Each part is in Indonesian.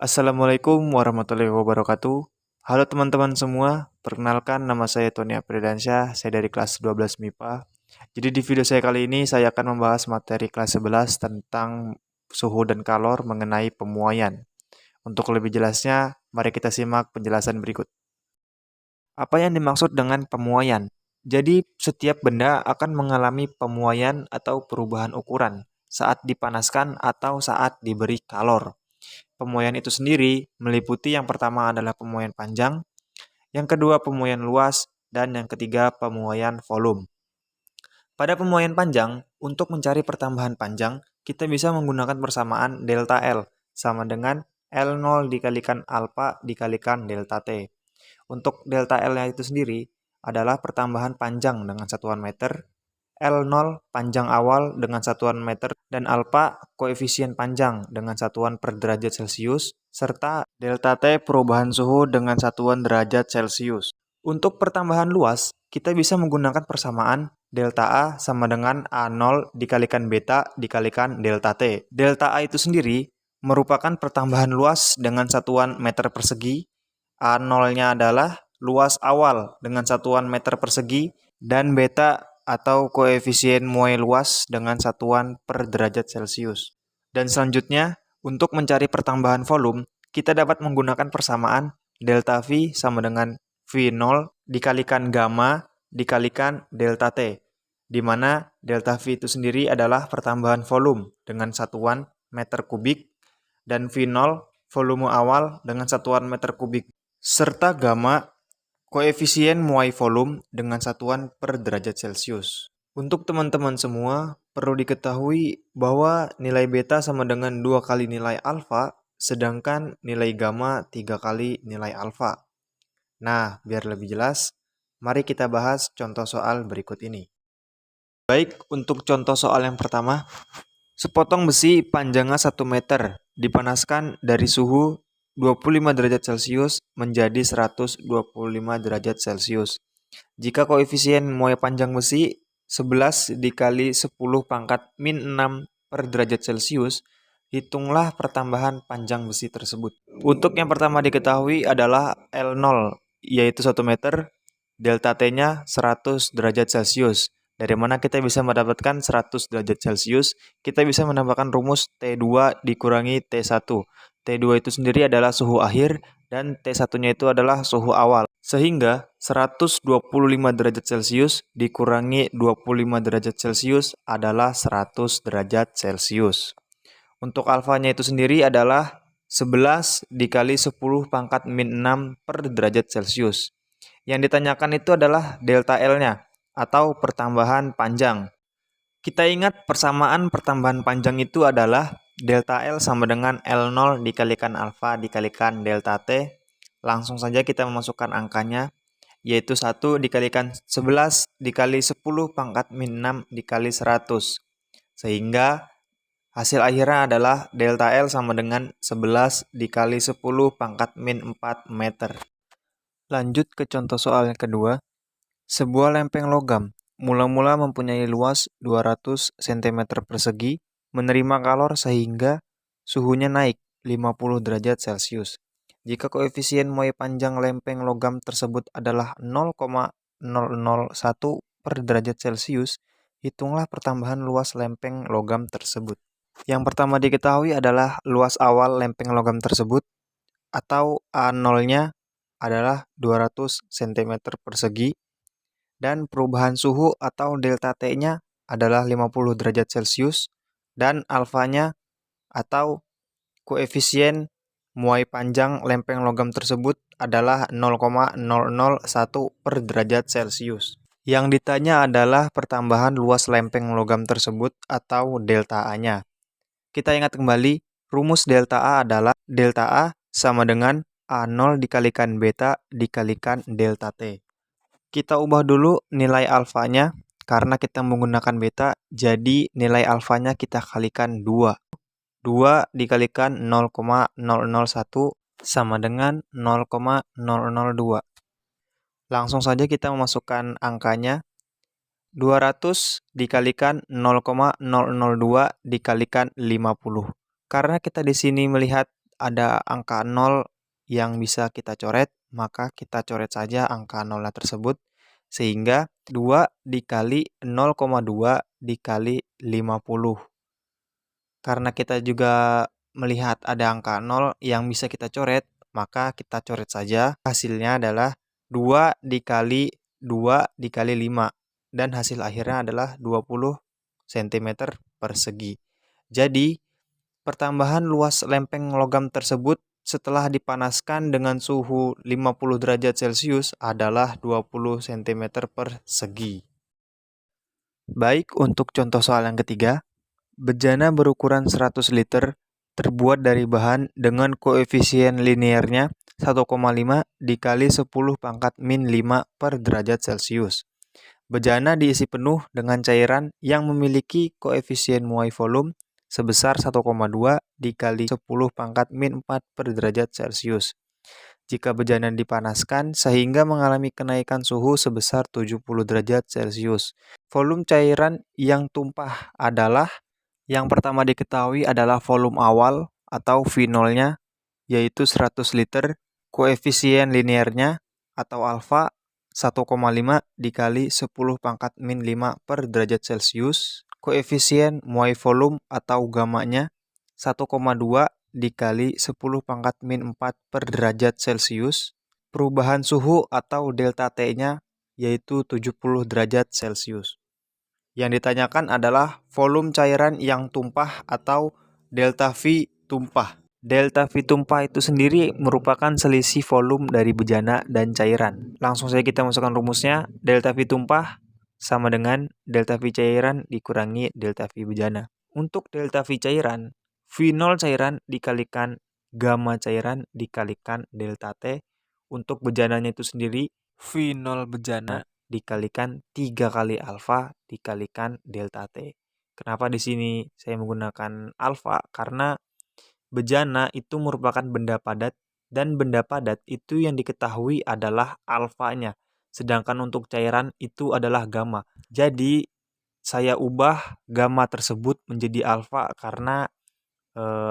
Assalamualaikum warahmatullahi wabarakatuh. Halo teman-teman semua, perkenalkan nama saya Tony Apridansyah, saya dari kelas 12 MIPA. Jadi di video saya kali ini saya akan membahas materi kelas 11 tentang suhu dan kalor mengenai pemuaian. Untuk lebih jelasnya, mari kita simak penjelasan berikut. Apa yang dimaksud dengan pemuaian? Jadi, setiap benda akan mengalami pemuaian atau perubahan ukuran saat dipanaskan atau saat diberi kalor. Pemuaian itu sendiri meliputi yang pertama adalah pemuaian panjang, yang kedua pemuaian luas, dan yang ketiga pemuaian volume. Pada pemuaian panjang, untuk mencari pertambahan panjang, kita bisa menggunakan persamaan delta L sama dengan L0 dikalikan alfa dikalikan delta T. Untuk delta L-nya itu sendiri adalah pertambahan panjang dengan satuan meter, L0 panjang awal dengan satuan meter, dan alfa koefisien panjang dengan satuan per derajat Celcius, serta delta T perubahan suhu dengan satuan derajat Celcius. Untuk pertambahan luas, kita bisa menggunakan persamaan delta A sama dengan A0 dikalikan beta dikalikan delta T. Delta A itu sendiri merupakan pertambahan luas dengan satuan meter persegi, A0-nya adalah luas awal dengan satuan meter persegi, dan beta atau koefisien muai luas dengan satuan per derajat Celcius. Dan selanjutnya, untuk mencari pertambahan volume, kita dapat menggunakan persamaan delta V sama dengan V0 dikalikan gamma dikalikan delta T, di mana delta V itu sendiri adalah pertambahan volume dengan satuan meter kubik, dan V0 volume awal dengan satuan meter kubik, serta gamma koefisien muai volume dengan satuan per derajat Celcius. Untuk teman-teman semua, perlu diketahui bahwa nilai beta sama dengan 2 kali nilai alfa, sedangkan nilai gamma 3 kali nilai alfa. Nah, biar lebih jelas, mari kita bahas contoh soal berikut ini. Baik, untuk contoh soal yang pertama, sepotong besi panjangnya 1 meter dipanaskan dari suhu 25 derajat Celcius menjadi 125 derajat Celcius. Jika koefisien muai panjang besi 11 dikali 10 pangkat min 6 per derajat Celcius, hitunglah pertambahan panjang besi tersebut. Untuk yang pertama diketahui adalah L0, yaitu 1 meter, delta T-nya 100 derajat Celcius. Dari mana kita bisa mendapatkan 100 derajat Celcius? Kita bisa menambahkan rumus T2 dikurangi T1. T2 itu sendiri adalah suhu akhir dan T1-nya itu adalah suhu awal. Sehingga 125 derajat Celcius dikurangi 25 derajat Celcius adalah 100 derajat Celcius. Untuk alfanya itu sendiri adalah 11 dikali 10 pangkat min 6 per derajat Celcius. Yang ditanyakan itu adalah delta L-nya atau pertambahan panjang. Kita ingat persamaan pertambahan panjang itu adalah delta L sama dengan L0 dikalikan alfa dikalikan delta T. Langsung saja kita memasukkan angkanya, yaitu 1 dikalikan 11 dikali 10 pangkat min 6 dikali 100. Sehingga hasil akhirnya adalah delta L sama dengan 11 dikali 10 pangkat min 4 meter. Lanjut ke contoh soal yang kedua. Sebuah lempeng logam mula-mula mempunyai luas 200 cm persegi, menerima kalor sehingga suhunya naik 50 derajat Celcius. Jika koefisien muai panjang lempeng logam tersebut adalah 0,001 per derajat Celcius, hitunglah pertambahan luas lempeng logam tersebut. Yang pertama diketahui adalah luas awal lempeng logam tersebut, atau A0-nya adalah 200 cm persegi, dan perubahan suhu atau delta T-nya adalah 50 derajat Celcius, dan alfanya atau koefisien muai panjang lempeng logam tersebut adalah 0,001 per derajat Celcius. Yang ditanya adalah pertambahan luas lempeng logam tersebut atau delta A-nya. Kita ingat kembali, rumus delta A adalah delta A sama dengan A0 dikalikan beta dikalikan delta T. Kita ubah dulu nilai alfanya, karena kita menggunakan beta, jadi nilai alfanya kita kalikan 2. 2 dikalikan 0,001 sama dengan 0,002. Langsung saja kita memasukkan angkanya. 200 dikalikan 0,002 dikalikan 50. Karena kita di sini melihat ada angka 0 yang bisa kita coret, maka kita coret saja angka 0 tersebut. Sehingga 2 dikali 0,2 dikali 50. Karena kita juga melihat ada angka 0 yang bisa kita coret, maka kita coret saja. Hasilnya adalah 2 dikali 2 dikali 5. Dan hasil akhirnya adalah 20 cm persegi. Jadi, pertambahan luas lempeng logam tersebut setelah dipanaskan dengan suhu 50 derajat Celcius adalah 20 cm persegi. Baik, untuk contoh soal yang ketiga. Bejana berukuran 100 liter terbuat dari bahan dengan koefisien linearnya 1,5 dikali 10 pangkat min 5 per derajat Celcius. Bejana diisi penuh dengan cairan yang memiliki koefisien muai volume sebesar 1,2 dikali 10 pangkat min 4 per derajat Celcius. Jika bejana dipanaskan sehingga mengalami kenaikan suhu sebesar 70 derajat Celcius. Volume cairan yang tumpah adalah yang pertama diketahui adalah volume awal atau V0-nya, yaitu 100 liter, koefisien linearnya atau alfa 1,5 dikali 10 pangkat min 5 per derajat Celcius, koefisien muai volume atau gamma-nya 1,2 dikali 10 pangkat min 4 per derajat Celcius, perubahan suhu atau delta T-nya yaitu 70 derajat Celcius. Yang ditanyakan adalah volume cairan yang tumpah atau delta V tumpah. Delta V tumpah itu sendiri merupakan selisih volume dari bejana dan cairan. Langsung saja kita masukkan rumusnya. Delta V tumpah sama dengan delta V cairan dikurangi delta V bejana. Untuk delta V cairan, V0 cairan dikalikan gamma cairan dikalikan delta T. Untuk bejananya itu sendiri, V0 bejana dikalikan 3 kali alfa dikalikan delta T. Kenapa di sini saya menggunakan alfa? Karena bejana itu merupakan benda padat dan benda padat itu yang diketahui adalah alfanya. Sedangkan untuk cairan itu adalah gamma. Jadi saya ubah gamma tersebut menjadi alfa karena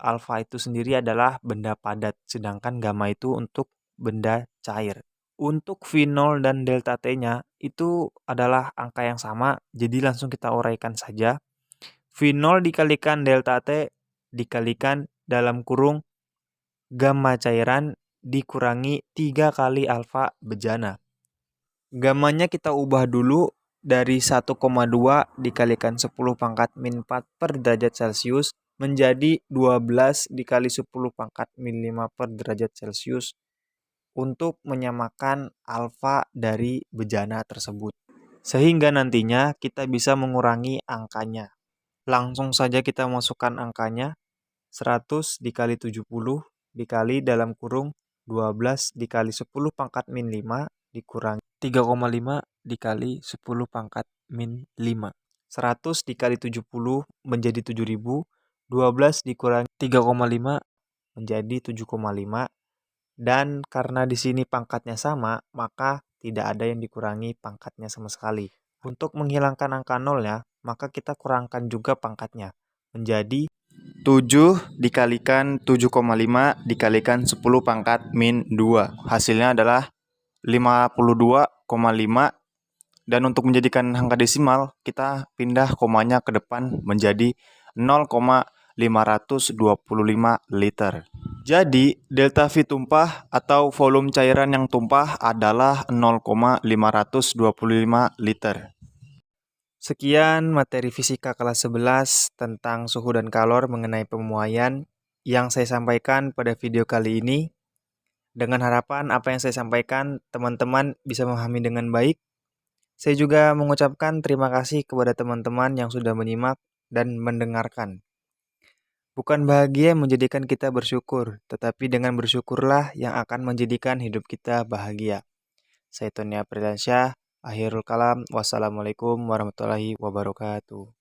alfa itu sendiri adalah benda padat. Sedangkan gamma itu untuk benda cair. Untuk V0 dan delta T-nya itu adalah angka yang sama, jadi langsung kita uraikan saja. V0 dikalikan delta T dikalikan dalam kurung gamma cairan dikurangi 3 kali alfa bejana. Gammanya kita ubah dulu dari 1,2 dikalikan 10 pangkat min 4 per derajat Celcius menjadi 12 dikali 10 pangkat min 5 per derajat Celcius untuk menyamakan alfa dari bejana tersebut. Sehingga nantinya kita bisa mengurangi angkanya. Langsung saja kita masukkan angkanya. 100 dikali 70 dikali dalam kurung 12 dikali 10 pangkat min 5 dikurangi 3,5 dikali 10 pangkat min 5. 100 dikali 70 menjadi 7.000. 12 dikurangi 3,5 menjadi 7,5. Dan karena di sini pangkatnya sama, maka tidak ada yang dikurangi pangkatnya sama sekali. Untuk menghilangkan angka 0-nya, maka kita kurangkan juga pangkatnya. Menjadi 7 dikalikan 7,5 dikalikan 10 pangkat min 2. Hasilnya adalah 52,5. Dan untuk menjadikan angka desimal, kita pindah komanya ke depan menjadi 0,525 liter. Jadi, delta V tumpah atau volume cairan yang tumpah adalah 0,525 liter. Sekian materi fisika kelas 11 tentang suhu dan kalor mengenai pemuaian yang saya sampaikan pada video kali ini. Dengan harapan apa yang saya sampaikan teman-teman bisa memahami dengan baik. Saya juga mengucapkan terima kasih kepada teman-teman yang sudah menyimak dan mendengarkan. Bukan bahagia yang menjadikan kita bersyukur, tetapi dengan bersyukurlah yang akan menjadikan hidup kita bahagia. Saya Tony Aprilansyah, akhirul kalam, wassalamualaikum warahmatullahi wabarakatuh.